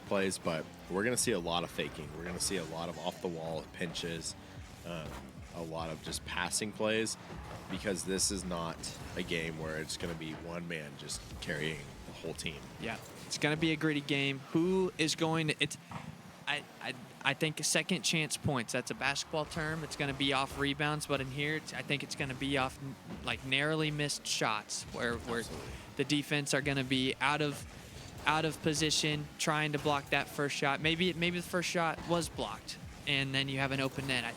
plays, but we're going to see a lot of faking. We're going to see a lot of off-the-wall pinches, a lot of just passing plays, because this is not a game where it's going to be one man just carrying the whole team. Yeah, it's going to be a gritty game. Who is going to... I think second chance points. That's a basketball term. It's going to be off rebounds, but in here, I think it's going to be off like narrowly missed shots, where the defense are going to be out of position, trying to block that first shot. Maybe the first shot was blocked, and then you have an open net. I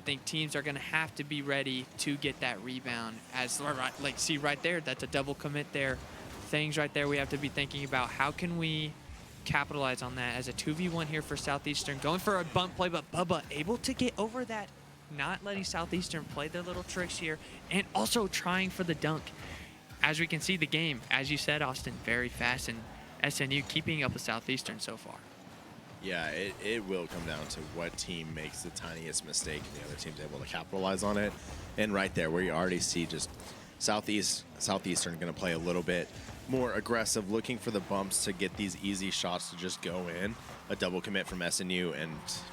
think teams are going to have to be ready to get that rebound. As like see right there, that's a double commit there. Things right there we have to be thinking about. How can we capitalize on that as a 2v1 here for Southeastern, going for a bump play, but Bubba able to get over that, not letting Southeastern play their little tricks here, and also trying for the dunk. As we can see, the game, as you said, Austin, very fast, and SNU keeping up with Southeastern so far. Yeah, it will come down to what team makes the tiniest mistake and the other team's able to capitalize on it. And right there, where you already see just Southeastern going to play a little bit more aggressive, looking for the bumps to get these easy shots to just go in. A double commit from SNU, and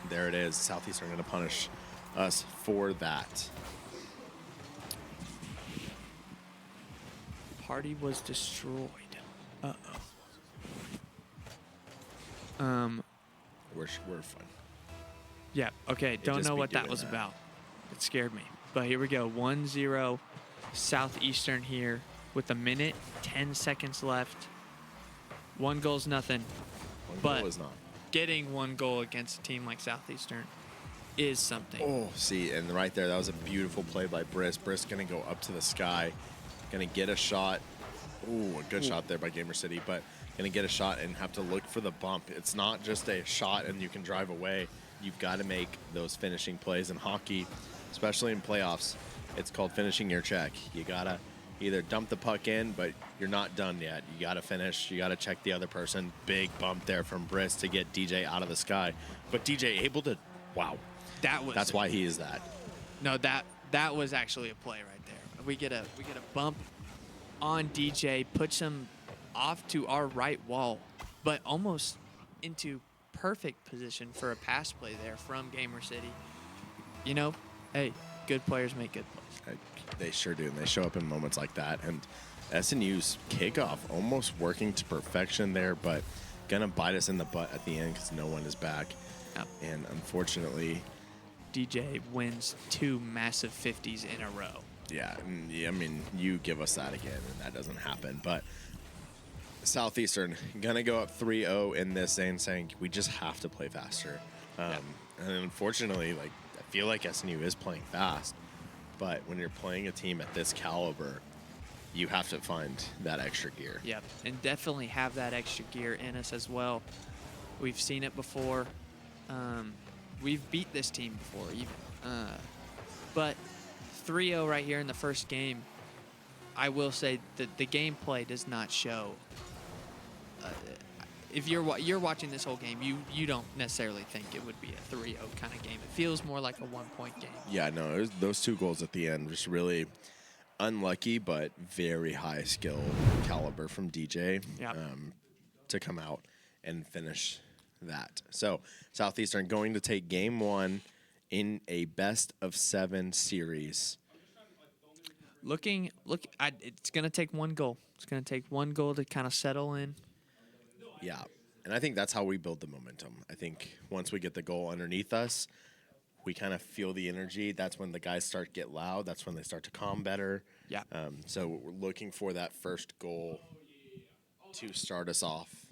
there it is. Southeastern going to punish us for that. Party was destroyed. We're fine. Yeah, okay, don't know what that was about. It scared me. But here we go, 1-0 Southeastern here with 1:10 seconds left. 1 goal's nothing. One goal is not. Getting 1 goal against a team like Southeastern is something. Oh, see, and right there, that was a beautiful play by Briss. Briss going to go up to the sky, going to get a shot. Ooh, a good shot there by Gamer City, but going to get a shot and have to look for the bump. It's not just a shot and you can drive away. You've got to make those finishing plays in hockey, especially in playoffs. It's called finishing your check. You got to either dump the puck in, but you're not done yet. You got to finish. You got to check the other person. Big bump there from Briss to get DJ out of the sky. But DJ able to, wow. That's why he is that. No, that was actually a play right there. We get a bump on DJ, puts him off to our right wall, but almost into perfect position for a pass play there from Gamer City. You know, hey, good players make good plays. They sure do, and they show up in moments like that. And SNU's kickoff almost working to perfection there, but gonna bite us in the butt at the end because no one is back. Yep. And unfortunately, DJ wins 2 massive 50s in a row. Yeah, I mean, you give us that again, and that doesn't happen. But Southeastern gonna go up 3-0 in this and saying we just have to play faster. And unfortunately, like, I feel like SNU is playing fast, but when you're playing a team at this caliber, you have to find that extra gear. Yep, and definitely have that extra gear in us as well. We've seen it before. We've beat this team before, even. But 3-0 right here in the first game, I will say that the gameplay does not show. If you're watching this whole game, you don't necessarily think it would be a 3-0 kind of game. It feels more like a 1-point game. Yeah, no, it was those 2 goals at the end, just really unlucky, but very high skill caliber from DJ to come out and finish that. So Southeastern going to take game 1 in a best-of-7 series. It's going to take 1 goal. It's going to take 1 goal to kind of settle in. Yeah, and I think that's how we build the momentum. I think once we get the goal underneath us, we kind of feel the energy. That's when the guys start to get loud. That's when they start to calm better. Yeah. So we're looking for that first goal to start us off.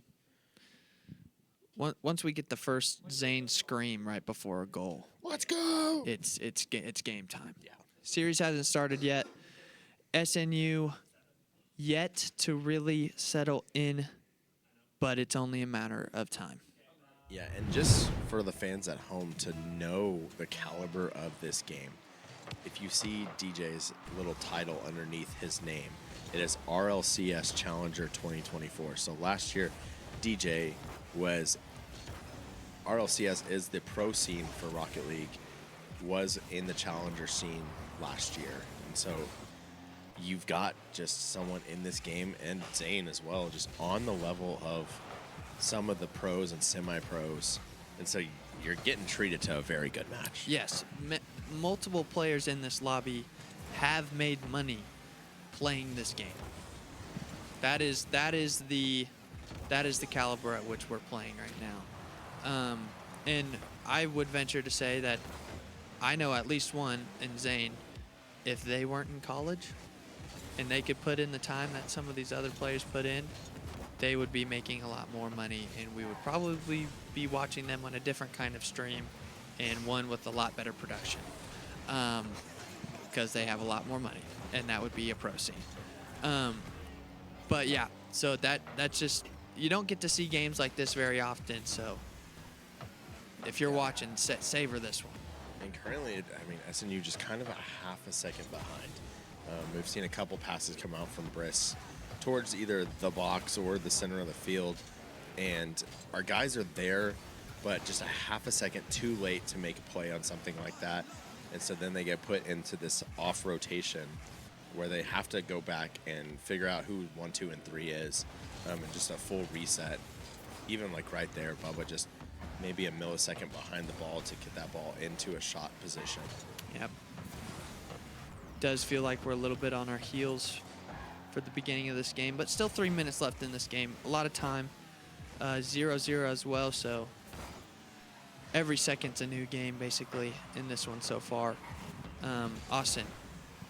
Once we get the first Zane scream right before a goal, let's go. It's game time. Yeah. Series hasn't started yet. SNU yet to really settle in, but it's only a matter of time. Yeah, and just for the fans at home to know the caliber of this game, if you see DJ's little title underneath his name, it is RLCS Challenger 2024. So last year, DJ was RLCS is the pro scene for Rocket League, was in the Challenger scene last year. And so you've got just someone in this game, and Zane as well, just on the level of some of the pros and semi-pros, and so you're getting treated to a very good match. Yes, multiple players in this lobby have made money playing this game. That is the caliber at which we're playing right now. And I would venture to say that I know at least one in Zane. If they weren't in college and they could put in the time that some of these other players put in, they would be making a lot more money, and we would probably be watching them on a different kind of stream and one with a lot better production, because they have a lot more money, and that would be a pro scene. But yeah, so that's just, you don't get to see games like this very often, so if you're watching, savor this one. And currently, I mean, SNU just kind of a half a second behind. We've seen a couple passes come out from Briss towards either the box or the center of the field, and our guys are there, but just a half a second too late to make a play on something like that. And so then they get put into this off rotation where they have to go back and figure out who 1, 2, and 3 is, and just a full reset. Even like right there, Bubba just maybe a millisecond behind the ball to get that ball into a shot position. Yep. Does feel like we're a little bit on our heels for the beginning of this game, but still 3 minutes left in this game. A lot of time. 0-0 as well, so every second's a new game basically in this one so far. Austin,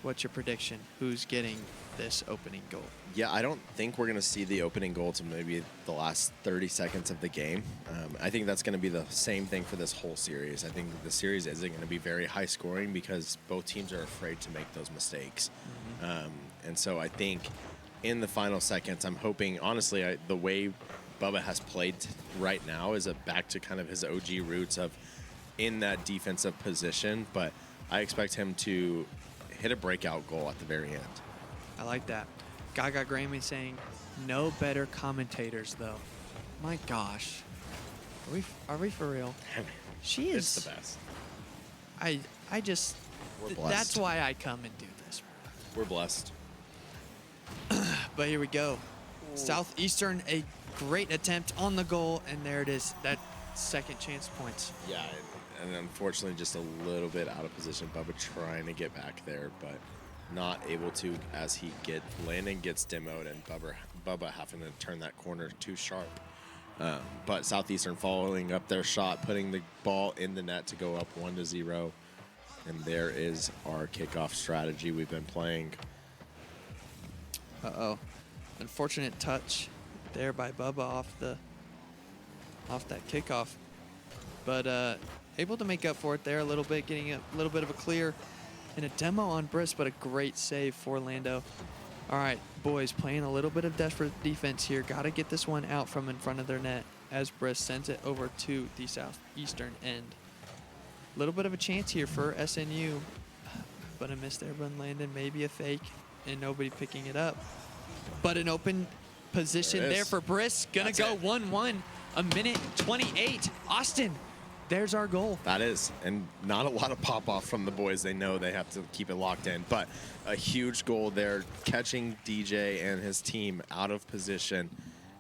what's your prediction? Who's getting this opening goal? Yeah, I don't think we're going to see the opening goal to maybe the last 30 seconds of the game. I think that's going to be the same thing for this whole series. I think the series isn't going to be very high scoring because both teams are afraid to make those mistakes. And so I think in the final seconds, I'm hoping, honestly, the way Bubba has played right now is back to kind of his OG roots of in that defensive position, but I expect him to hit a breakout goal at the very end. I like that. Gaga Grammy saying, no better commentators, though. My gosh. Are we for real? She is. It's the best. I just, We're blessed. that's why I come and do this. We're blessed. But here we go. Southeastern, a great attempt on the goal, and there it is. That second chance points. Yeah, and unfortunately just a little bit out of position. Bubba trying to get back there, but not able to as Landon gets demoed, and Bubba having to turn that corner too sharp. But Southeastern following up their shot, putting the ball in the net to go up 1-0. And there is our kickoff strategy we've been playing. Uh-oh. Unfortunate touch there by Bubba off that kickoff. But able to make up for it there a little bit, getting a little bit of a clear and a demo on Briss, but a great save for Lando. All right, boys, playing a little bit of desperate defense here. Got to get this one out from in front of their net as Briss sends it over to the southeastern end. A little bit of a chance here for SNU, but a miss there by Landon, maybe a fake, and nobody picking it up. But an open position there for Briss. Gonna go 1-1, a minute 28. Austin, there's our goal. That is, and not a lot of pop-off from the boys. They know they have to keep it locked in, but a huge goal there, catching DJ and his team out of position,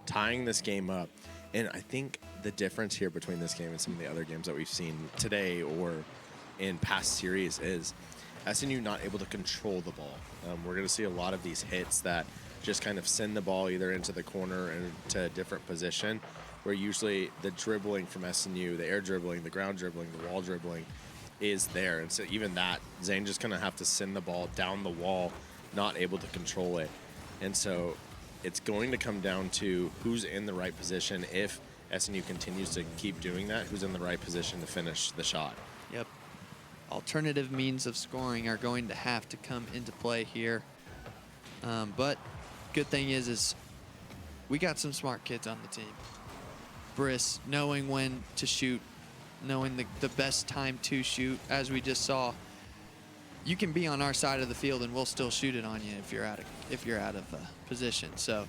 tying this game up. And I think the difference here between this game and some of the other games that we've seen today or in past series is SNU not able to control the ball. We're going to see a lot of these hits that just kind of send the ball either into the corner or into a different position, where usually the dribbling from SNU, the air dribbling, the ground dribbling, the wall dribbling is there. And so even that, Zane just going to have to send the ball down the wall, not able to control it. And so it's going to come down to who's in the right position. If SNU continues to keep doing that, who's in the right position to finish the shot. Yep. Alternative means of scoring are going to have to come into play here. But good thing is we got some smart kids on the team. Briss knowing when to shoot, knowing the best time to shoot. As we just saw, you can be on our side of the field and we'll still shoot it on you if you're out of position. So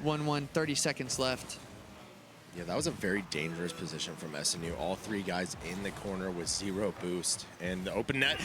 1-1, 30 seconds left. Yeah, that was a very dangerous position from SNU. All three guys in the corner with 0 boost. And the open net.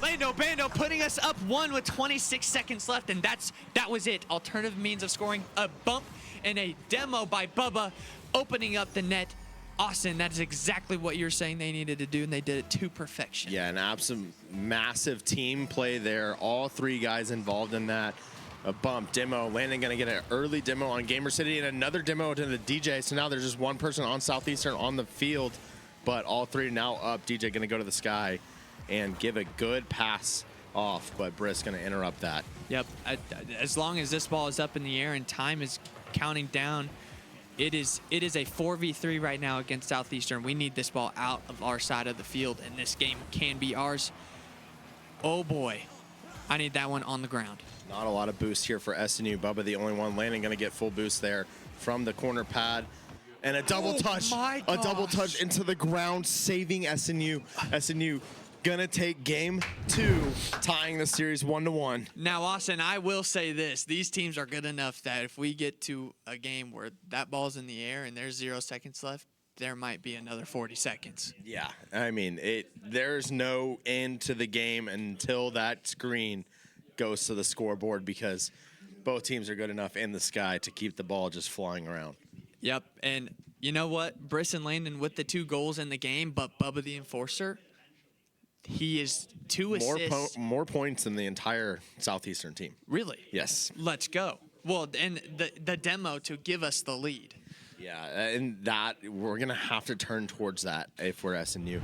Lando Bando putting us up 1 with 26 seconds left, and that was it. Alternative means of scoring, a bump and a demo by Bubba, opening up the net. Austin, that is exactly what you're saying they needed to do, and they did it to perfection. Yeah, an absolute massive team play there. All three guys involved in that. A bump, demo, Landon gonna get an early demo on Gamer City and another demo to the DJ. So now there's just one person on Southeastern on the field, but all three now up. DJ gonna go to the sky and give a good pass off, but Briss gonna interrupt that. Yep, as long as this ball is up in the air and time is counting down, it is a 4v3 right now against Southeastern. We need this ball out of our side of the field, and this game can be ours. Oh boy, I need that one on the ground. Not a lot of boost here for SNU. Bubba the only one. Landon gonna get full boost there from the corner pad. And a double touch. A double touch into the ground, saving SNU. SNU gonna take game 2, tying the series 1-1. Now, Austin, I will say this. These teams are good enough that if we get to a game where that ball's in the air and there's 0 seconds left, there might be another 40 seconds. Yeah, I mean, there's no end to the game until that screen goes to the scoreboard, because both teams are good enough in the sky to keep the ball just flying around. Yep, and you know what? Briss and Landon with the 2 goals in the game, but Bubba the Enforcer, he is 2 assists. More points than the entire Southeastern team. Really? Yes. Let's go. Well, and the demo to give us the lead. Yeah, and that we're going to have to turn towards that if we're SNU.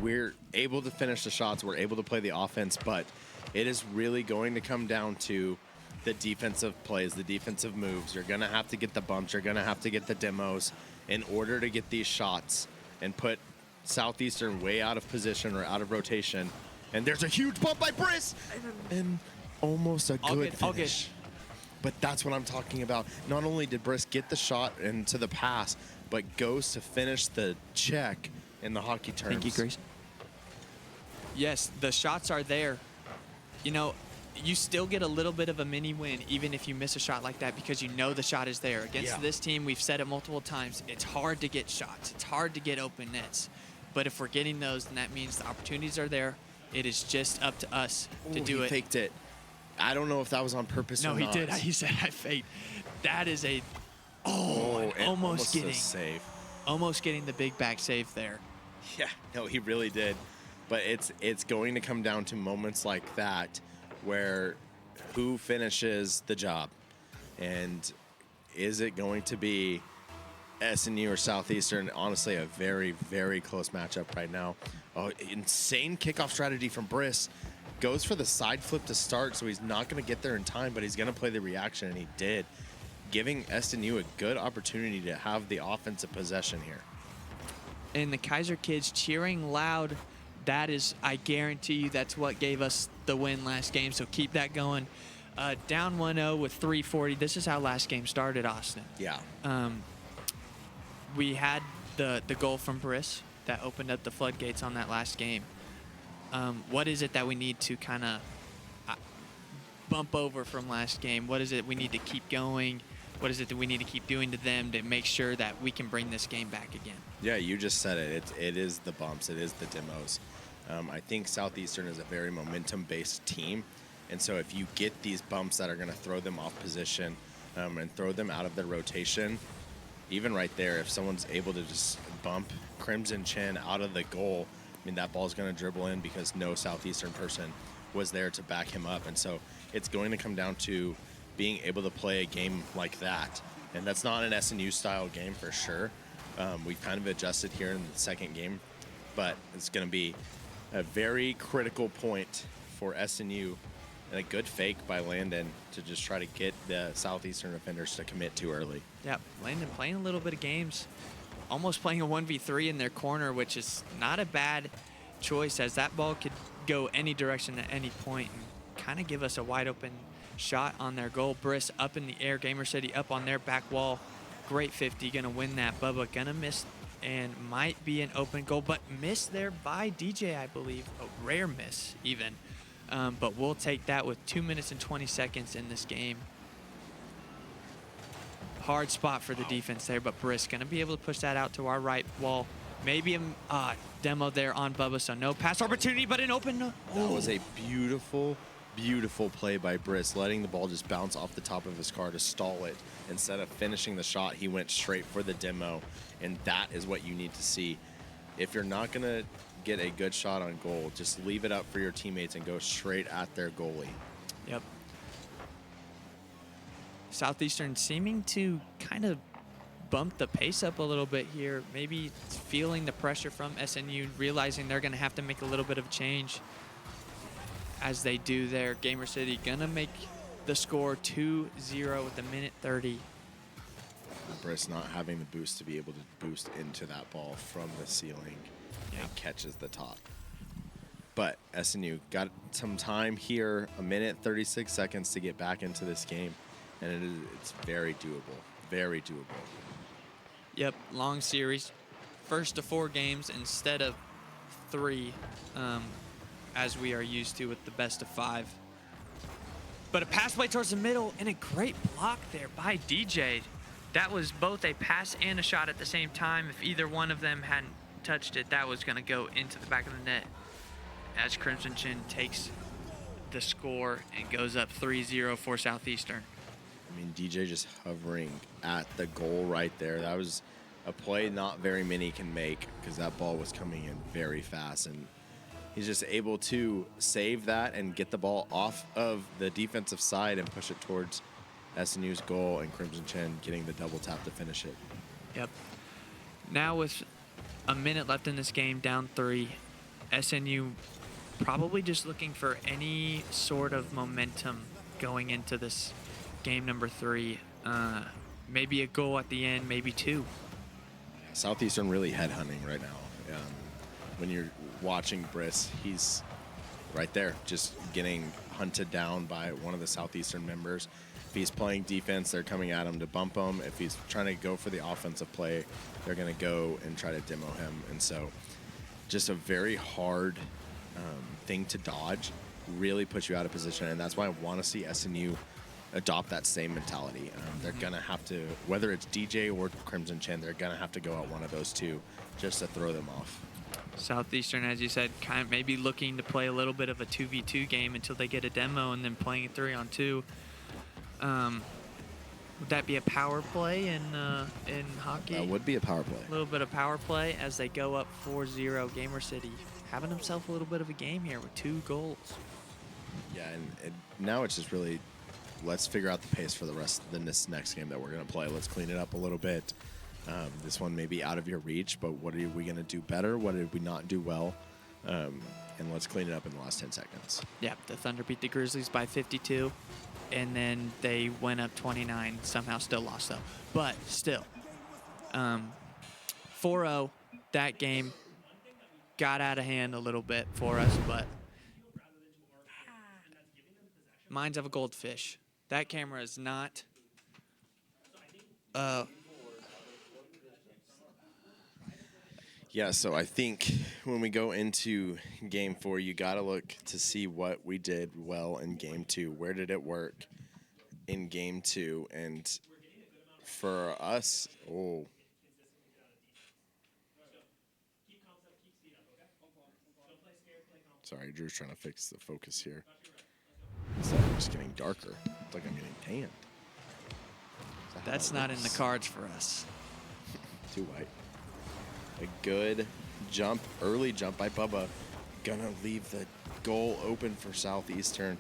We're able to finish the shots, we're able to play the offense, but it is really going to come down to the defensive plays, the defensive moves. You're going to have to get the bumps, you're going to have to get the demos in order to get these shots and put Southeastern way out of position or out of rotation. And there's a huge bump by Briss and almost a good finish. But that's what I'm talking about. Not only did Briss get the shot into the pass, but goes to finish the check in the hockey terms. Thank you, Grace. Yes, the shots are there. You know, you still get a little bit of a mini win even if you miss a shot like that, because you know the shot is there. Against this team, we've said it multiple times, it's hard to get shots. It's hard to get open nets. But if we're getting those, then that means the opportunities are there. It is just up to us to do it. He faked it. I don't know if that was on purpose or not. No, he did. He said I faked. That is a almost getting save. Almost getting the big back save there. Yeah, no, he really did. But it's going to come down to moments like that where who finishes the job. And is it going to be SNU or Southeastern? Honestly, a very, very close matchup right now. Oh, insane kickoff strategy from Briss. Goes for the side flip to start, so he's not going to get there in time, but he's going to play the reaction, and he did, giving SNU a good opportunity to have the offensive possession here. And the Kaiser kids cheering loud. That is, I guarantee you, that's what gave us the win last game, so keep that going. Down 1-0 with 3:40. This is how last game started, Austin. Yeah. We had the goal from Briss that opened up the floodgates on that last game. What is it that we need to kind of bump over from last game? What is it we need to keep going? What is it that we need to keep doing to them to make sure that we can bring this game back again? Yeah, you just said it. It is the bumps. It is the demos. I think Southeastern is a very momentum-based team. And so if you get these bumps that are going to throw them off position and throw them out of their rotation, even right there, if someone's able to just bump Crimson Chin out of the goal, I mean, that ball's going to dribble in because no Southeastern person was there to back him up. And so it's going to come down to being able to play a game like that. And that's not an SNU-style game for sure. We've kind of adjusted here in the second game, but it's going to be a very critical point for SNU and a good fake by Landon to just try to get the Southeastern defenders to commit too early. Yeah, Landon playing a little bit of games, almost playing a 1v3 in their corner, which is not a bad choice, as that ball could go any direction at any point and kind of give us a wide open shot on their goal. Briss up in the air, Gamer City up on their back wall. Great 50, gonna win that. Bubba gonna miss and might be an open goal, but missed there by DJ, I believe. A rare miss even. But we'll take that with 2 minutes and 20 seconds in this game. Hard spot for the defense there, but Brisk going to be able to push that out to our right wall. Maybe a demo there on Bubba, so no pass opportunity, but an open. That was a beautiful, beautiful play by Brisk, letting the ball just bounce off the top of his car to stall it. Instead of finishing the shot, he went straight for the demo, and that is what you need to see. If you're not going to get a good shot on goal, just leave it up for your teammates and go straight at their goalie. Yep. Southeastern seeming to kind of bump the pace up a little bit here. Maybe feeling the pressure from SNU, realizing they're going to have to make a little bit of change as they do there. Gamer City going to make the score 2-0 with a minute 30. Brisk not having the boost to be able to boost into that ball from the ceiling and catches the top. But SNU got some time here, a minute 36 seconds to get back into this game, and it's very doable, very doable. Yep, long series. First to 4 games instead of 3, as we are used to with the best of 5. But a pass play towards the middle and a great block there by DJ. That was both a pass and a shot at the same time. If either one of them hadn't touched it, that was going to go into the back of the net as Crimson Chin takes the score and goes up 3-0 for Southeastern. I mean, DJ just hovering at the goal right there. That was a play not very many can make because that ball was coming in very fast, and he's just able to save that and get the ball off of the defensive side and push it towards SNU's goal, and Crimson Chin getting the double tap to finish it. Yep. Now with a minute left in this game, down 3, SNU probably just looking for any sort of momentum going into this game number 3. Maybe a goal at the end, maybe 2. Southeastern really headhunting right now. When you're watching Brisk, he's right there, just getting hunted down by one of the Southeastern members. If he's playing defense, they're coming at him to bump him. If he's trying to go for the offensive play, they're going to go and try to demo him. And so just a very hard thing to dodge, really puts you out of position. And that's why I want to see SNU adopt that same mentality. They're going to have to, whether it's DJ or Crimson Chin, they're going to have to go at one of those two just to throw them off. Southeastern, as you said, kind of maybe looking to play a little bit of a 2v2 game until they get a demo, and then playing a 3-on-2. Would that be a power play in hockey? That would be a power play. A little bit of power play as they go up 4-0. Gamer City having himself a little bit of a game here with 2 goals. Yeah, and now it's just really, let's figure out the pace for the rest of this next game that we're going to play. Let's clean it up a little bit. This one may be out of your reach, but what are we going to do better? What did we not do well? And let's clean it up in the last 10 seconds. Yeah, the Thunder beat the Grizzlies by 52, and then they went up 29, somehow still lost though. But still, 4-0, that game got out of hand a little bit for us, but minds of a goldfish. That camera is not... Yeah, so I think when we go into game 4, you got to look to see what we did well in game 2. Where did it work in game 2? And for us, sorry, Drew's trying to fix the focus here. It's like I'm just getting darker. It's like I'm getting tanned. That's not in the cards for us. Too white. A good jump, early jump by Bubba. Gonna leave the goal open for Southeastern,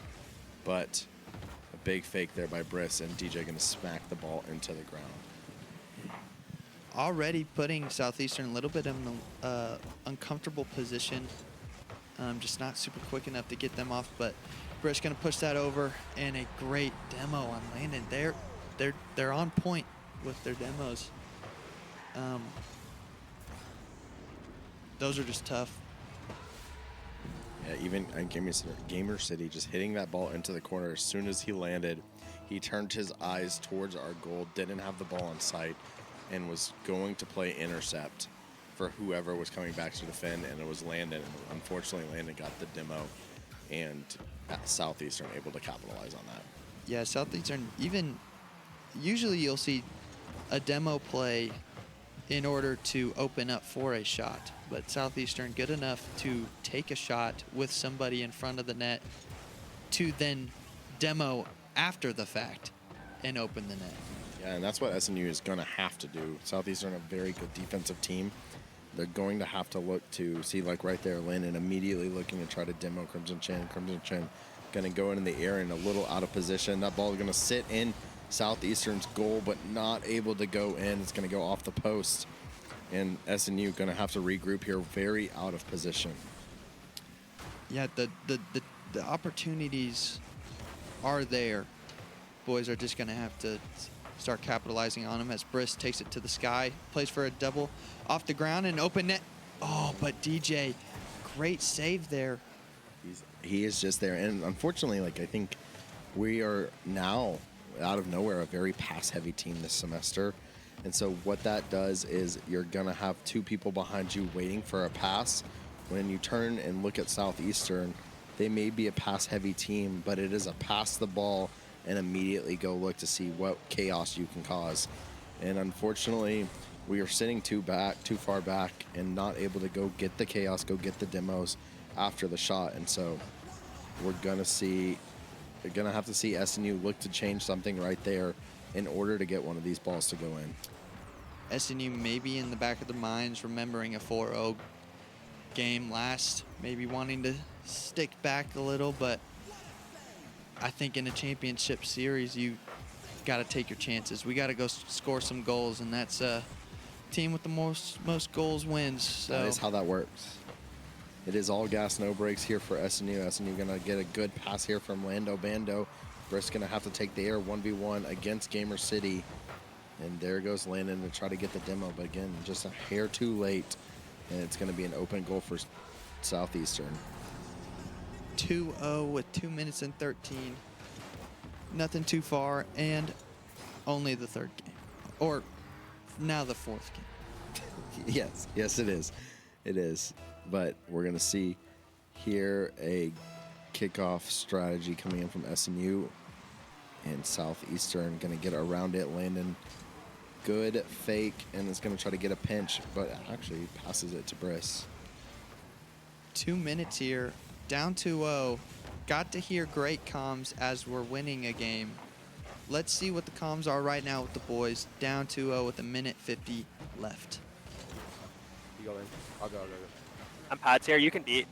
but a big fake there by Brisk, and DJ gonna smack the ball into the ground. Already putting Southeastern a little bit in an uncomfortable position. Just not super quick enough to get them off, but Brisk gonna push that over, and a great demo on Landon. They're on point with their demos. Those are just tough. Yeah, even Gamer City just hitting that ball into the corner. As soon as he landed, he turned his eyes towards our goal, didn't have the ball in sight, and was going to play intercept for whoever was coming back to defend, and it was Landon. Unfortunately, Landon got the demo, and Southeastern able to capitalize on that. Yeah, Southeastern, even usually you'll see a demo play in order to open up for a shot. But Southeastern good enough to take a shot with somebody in front of the net to then demo after the fact and open the net. Yeah, and that's what SNU is going to have to do. Southeastern, a very good defensive team. They're going to have to look to see, like right there, Landon immediately looking to try to demo Crimson Chin. Crimson Chin going to go in the air and a little out of position. That ball is going to sit in Southeastern's goal, but not able to go in. It's going to go off the post. And SNU going to have to regroup here, very out of position. Yeah, the opportunities are there. Boys are just going to have to start capitalizing on them as Briss takes it to the sky, plays for a double off the ground and open net. Oh, but DJ, great save there. He is just there. And unfortunately, like, I think we are now, out of nowhere, a very pass-heavy team this semester. And so what that does is you're going to have two people behind you waiting for a pass. When you turn and look at Southeastern, they may be a pass-heavy team, but it is a pass the ball and immediately go look to see what chaos you can cause. And unfortunately, we are sitting too far back and not able to go get the chaos, go get the demos after the shot. And so we're going to have to see SNU look to change something right there in order to get one of these balls to go in. SNU maybe in the back of their minds remembering a 4-0 game last, maybe wanting to stick back a little, but I think in a championship series, you got to take your chances. We got to go score some goals, and that's a team with the most goals wins. So. That is how that works. It is all gas, no brakes here for SNU. SNU going to get a good pass here from Lando Bando. Briss going to have to take the air 1v1 against Gamer City. And there goes Landon to try to get the demo. But again, just a hair too late. And it's going to be an open goal for Southeastern. 2-0 with 2 minutes and 13. Nothing too far. And only the third game. Or now the fourth game. Yes, it is. It is. But we're going to see here a kickoff strategy coming in from SNU. And Southeastern going to get around it. Landon, good fake, and is going to try to get a pinch, but actually passes it to Briss. 2 minutes here, down 2-0. Got to hear great comms as we're winning a game. Let's see what the comms are right now with the boys. Down 2-0 with 1:50 left. You go in. I'll go. I'm pads here. You can beat.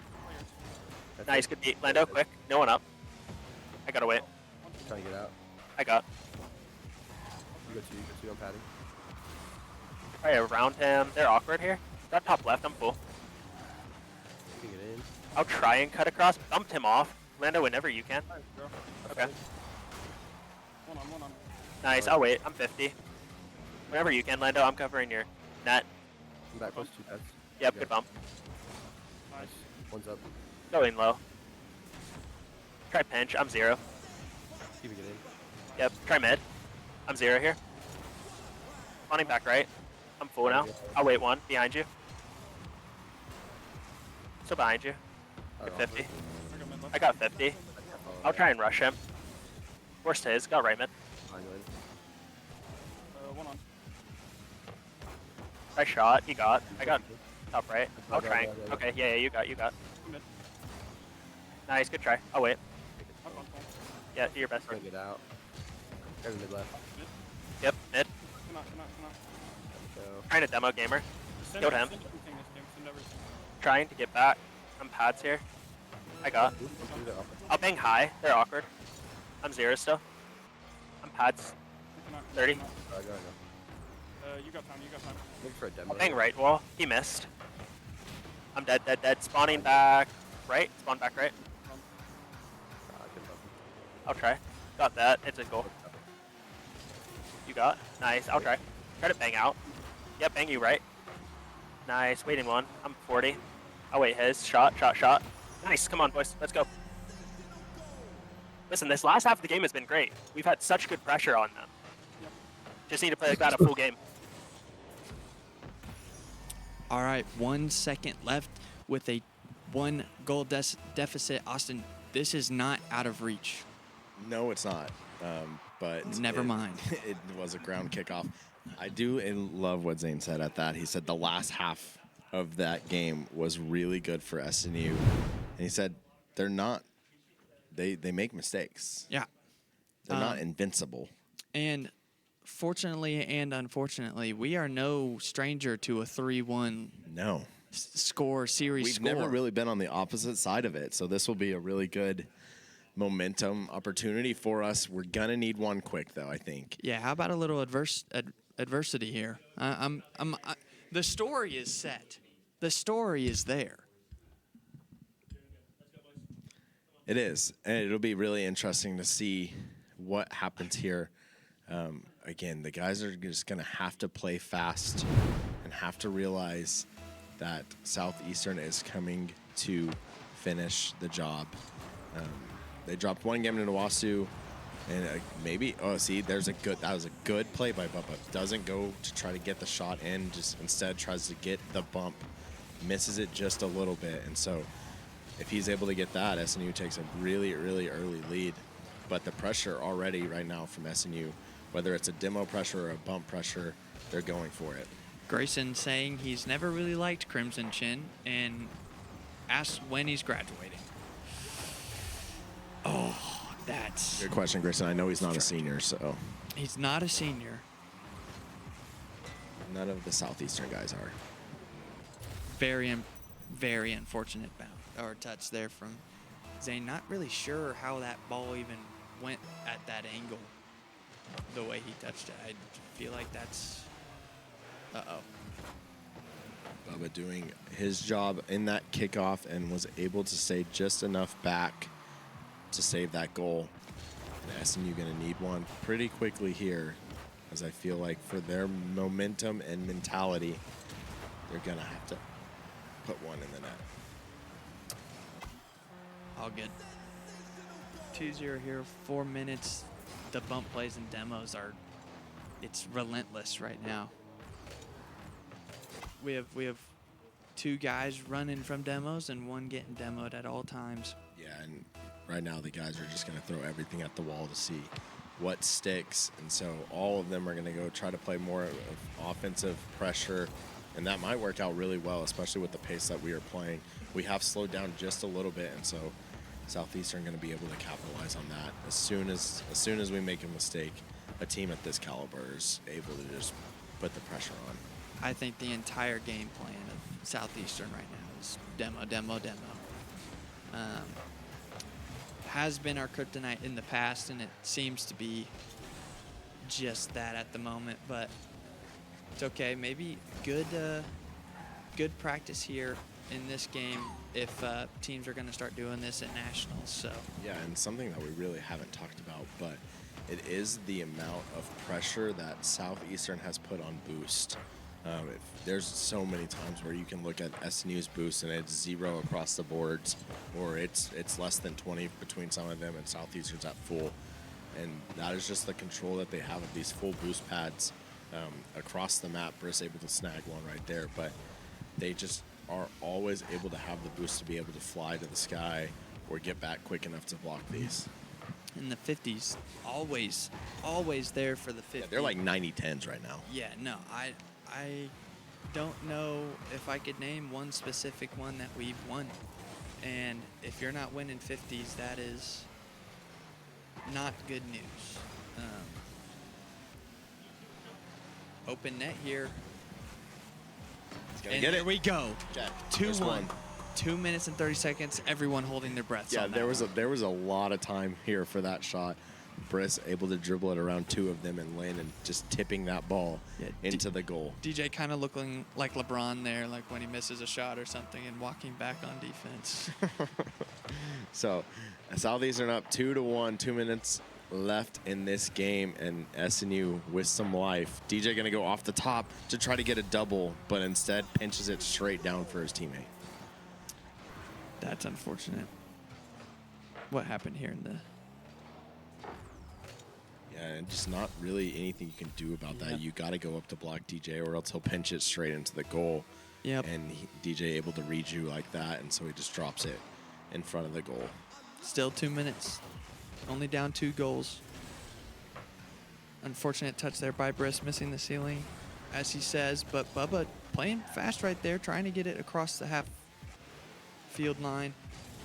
Nice, good beat. Lando, quick. No one up. I gotta wait. Trying to get out. I got. You go two. I'm padding. Alright, around him. They're awkward here. Got top left. I'm full. You can get in. I'll try and cut across. Bumped him off. Lando, whenever you can. Okay. One on. Nice. I'll wait. I'm 50. Whenever you can, Lando. I'm covering your net. I'm back close to 2 pads. Yep, Yeah. good bump. Nice. One's up. Going low. Try pinch. I'm 0. Keep it in. Yep. Try mid. I'm 0 here. Spawning back right. I'm full now. I'll wait 1 behind you. Still behind you. Good 50. I got 50. I'll try and rush him. Worst his. Got right mid. One on. I shot. He got. I got top right. I'll try. Okay. Yeah. You got. Mid. Nice. Good try. I'll wait. Up on. Yeah. Do your best. Trying to get out. There's mid left. Yep. Mid. Come on. So, Trying to demo gamer. Send Killed him. everything this game. Send everything. Trying to get back. I'm pads here. I got. I'll bang high. They're awkward. I'm 0 still. I'm pads. 30. I go. You got time. Looking for a demo. I'll bang right wall. He missed. I'm dead. Spawning back right. Spawn back right. Good bump. I'll try. Got that. It's a goal. You got. Nice. I'll try. Try to bang out. Yep, bang you right. Nice. Waiting 1. I'm 40. I'll wait his. Shot. Nice. Come on, boys. Let's go. Listen, this last half of the game has been great. We've had such good pressure on them. Just need to play like that a full game. All right, 1 second left with a 1 goal deficit. Austin, this is not out of reach. No, it's not. But Never mind. It was a ground kickoff. I do love what Zane said at that. He said the last half of that game was really good for SNU. And he said they're not, they make mistakes. Yeah. They're not invincible. And fortunately and unfortunately, we are no stranger to a 3-1 No. series We've score. never really been on the opposite side of it. So this will be a really good momentum opportunity for us. We're going to need one quick, though, I think. Yeah, how about a little adversity here? The story is set. The story is there. It is. And it'll be really interesting to see what happens here. Again, the guys are just going to have to play fast and have to realize that Southeastern is coming to finish the job. They dropped one game into Wasu, and maybe, that was a good play by Bubba. Doesn't go to try to get the shot in, just instead tries to get the bump, misses it just a little bit. And so if he's able to get that, SNU takes a really, really early lead. But the pressure already right now from SNU, whether it's a demo pressure or a bump pressure, they're going for it. Grayson saying he's never really liked Crimson Chin and asked when he's graduating. Oh, that's... Good question, Grayson. I know he's not a senior, so He's not a senior. none of the Southeastern guys are. Very unfortunate bounce or touch there from Zane. Not really sure how that ball even went at that angle, the way he touched it. I feel like that's... Uh-oh. Bubba doing his job in that kickoff and was able to stay just enough back to save that goal. And SMU going to need one pretty quickly here, as I feel like for their momentum and mentality, they're going to have to put one in the net. All good. 2-0 here, 4 minutes. The bump plays and demos are, it's relentless right now. We have 2 guys running from demos and 1 getting demoed at all times. Yeah, and right now the guys are just going to throw everything at the wall to see what sticks. And so all of them are going to go try to play more of offensive pressure. And that might work out really well, especially with the pace that we are playing. We have slowed down just a little bit, and so Southeastern going to be able to capitalize on that. As soon as we make a mistake, a team at this caliber is able to just put the pressure on. I think the entire game plan of Southeastern right now is demo, demo, demo. Has been our kryptonite in the past, and it seems to be just that at the moment, but it's okay. Maybe good practice here in this game if teams are going to start doing this at nationals. So yeah, and something that we really haven't talked about, but it is the amount of pressure that Southeastern has put on Boost. There's so many times where you can look at SNU's boost and it's 0 across the boards, or it's less than 20 between some of them, and Southeastern's at full. And that is just the control that they have of these full boost pads across the map. Briss able to snag one right there, but they just are always able to have the boost to be able to fly to the sky or get back quick enough to block these. in the 50s, always there for the 50s. Yeah, they're like 90-10s right now. Yeah, no, I don't know if I could name one specific one that we've won. And if you're not winning 50s, that is not good news. Open net here. He's gonna And get here it. we go. Jack, first 2-1. one. 2 minutes and 30 seconds. Everyone holding their breaths. Yeah, on there that was a lot of time here for that shot. Briss able to dribble it around 2 of them and land and just tipping that ball into the goal. DJ kind of looking like LeBron there, like when he misses a shot or something and walking back on defense. So, Southeastern up 2-1, 2 minutes left in this game, and SNU with some life. DJ gonna go off the top to try to get a double, but instead pinches it straight down for his teammate. That's unfortunate. What happened here in the... Yeah, and just not really anything you can do about that. Yeah. You got to go up to block DJ, or else he'll pinch it straight into the goal. Yep. And DJ able to read you like that, and so he just drops it in front of the goal. Still 2 minutes. Only down 2 goals. Unfortunate touch there by Briss, missing the ceiling, as he says. But Bubba playing fast right there, trying to get it across the half field line.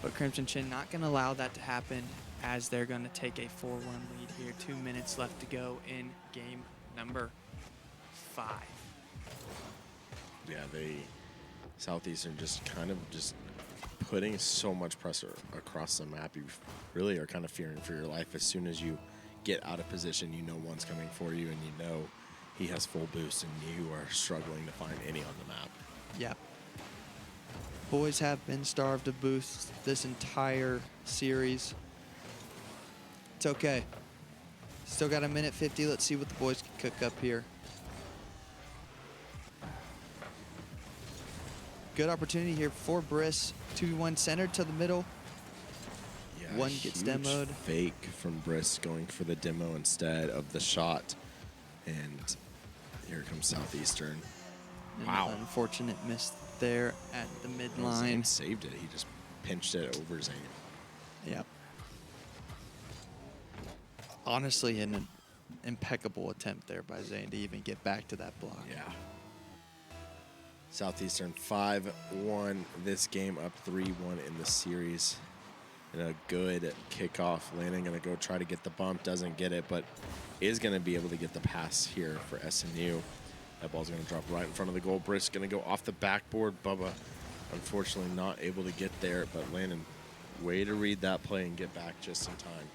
But Crimson Chin not going to allow that to happen, as they're going to take a 4-1 lead here. 2 minutes left to go in game number 5. Yeah, Southeastern just kind of just putting so much pressure across the map. You really are kind of fearing for your life. As soon as you get out of position, you know one's coming for you, and you know he has full boost, and you are struggling to find any on the map. Yep. Boys have been starved of boosts this entire series. It's okay. Still got a minute 50. Let's see what the boys can cook up here. Good opportunity here for Briss. 2v1 centered to the middle. Yeah, One gets huge demoed. Fake from Briss going for the demo instead of the shot. And here comes Southeastern. An Wow. unfortunate miss there at the Zane midline. saved it. He just pinched it over Zane. Yep. Honestly, an impeccable attempt there by Zane to even get back to that block. Yeah. Southeastern 5-1 this game, up 3-1 in the series. And a good kickoff. Landon going to go try to get the bump. Doesn't get it, but is going to be able to get the pass here for SNU. That ball's going to drop right in front of the goal. Briss going to go off the backboard. Bubba, unfortunately, not able to get there, but Landon, way to read that play and get back just in time.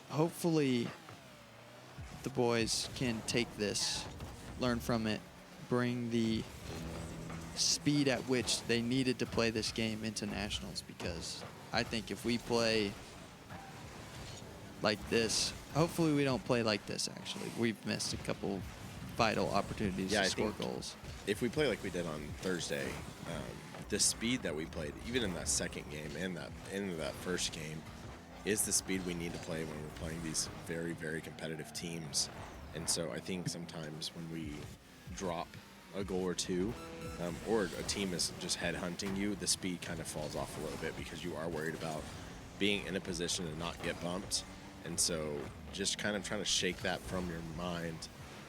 Hopefully, the boys can take this, learn from it, bring the speed at which they needed to play this game into nationals, because I think if we play like this, hopefully we don't play like this, actually. We've missed a couple vital opportunities Yeah, to I score think goals. If we play like we did on Thursday, the speed that we played, even in that second game and that first game, is the speed we need to play when we're playing these very, very competitive teams. And so I think sometimes when we drop a goal or two, or a team is just headhunting you, the speed kind of falls off a little bit because you are worried about being in a position to not get bumped. And so just kind of trying to shake that from your mind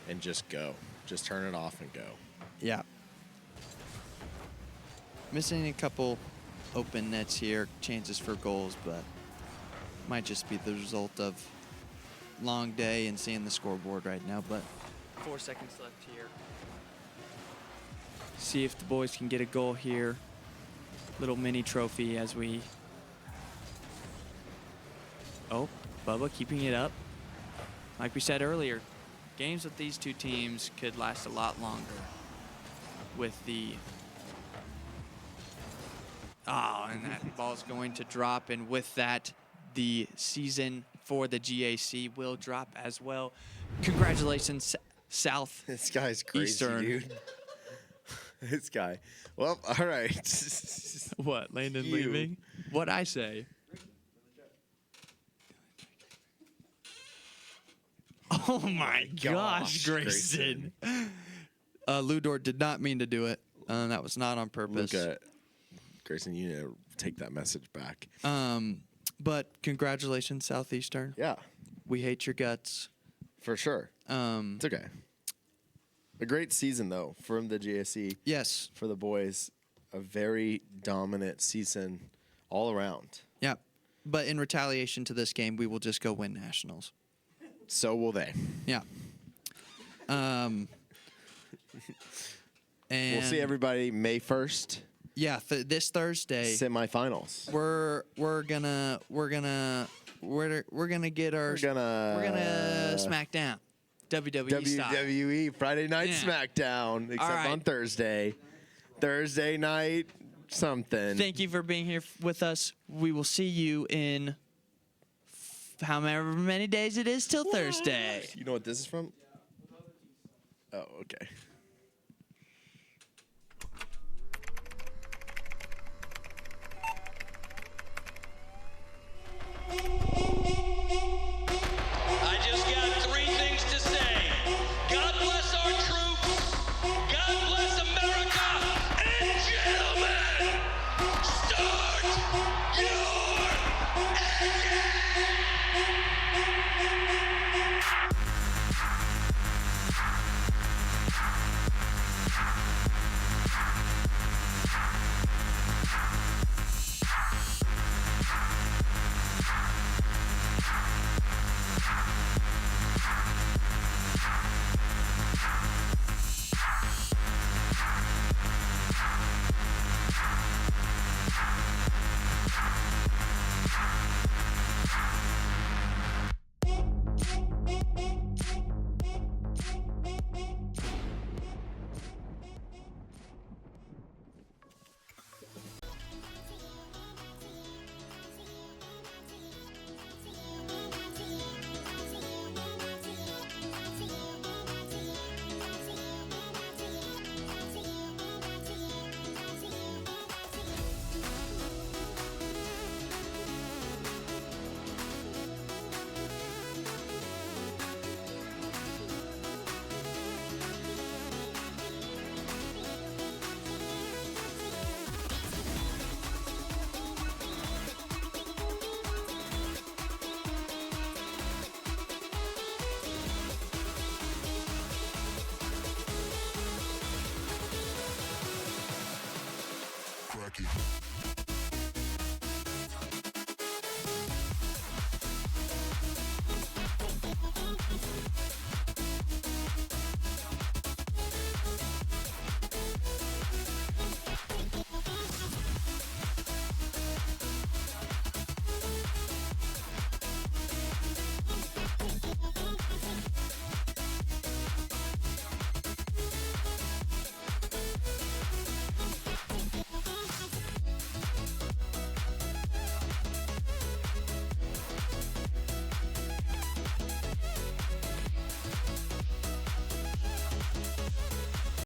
and just go. Just turn it off and go. Yeah. Missing a couple open nets here, chances for goals, but might just be the result of long day and seeing the scoreboard right now. But 4 seconds left here. See if the boys can get a goal here. Little mini trophy as we... Oh, Bubba keeping it up. Like we said earlier, games with these two teams could last a lot longer with the... Oh, and that ball's going to drop, and with that, the season for the GAC will drop as well. Congratulations, South. This guy's crazy, Eastern. dude. This guy. Well, all right. What, Landon You. leaving? What'd I say? Oh my gosh, Grayson. Ludor did not mean to do it. That was not on purpose. Grayson, you need to take that message back. But congratulations, Southeastern. Yeah, We hate your guts. for sure. It's okay. A great season, though, from the GSC Yes. for the boys. A very dominant season all around. Yeah. But in retaliation to this game, we will just go win nationals. So will they. Yeah. And We'll see everybody May 1st, Yeah, this Thursday. semifinals. We're gonna get our We're gonna smack down. WWE style. WWE Friday Night Yeah. SmackDown, except right. on Thursday. Thursday night something. Thank you for being here with us. We will see you in however many days it is till Thursday. You know what this is from? Oh, okay. I just got 3 things to say. God bless our troops. God bless America. And gentlemen, start your engine! Rocky.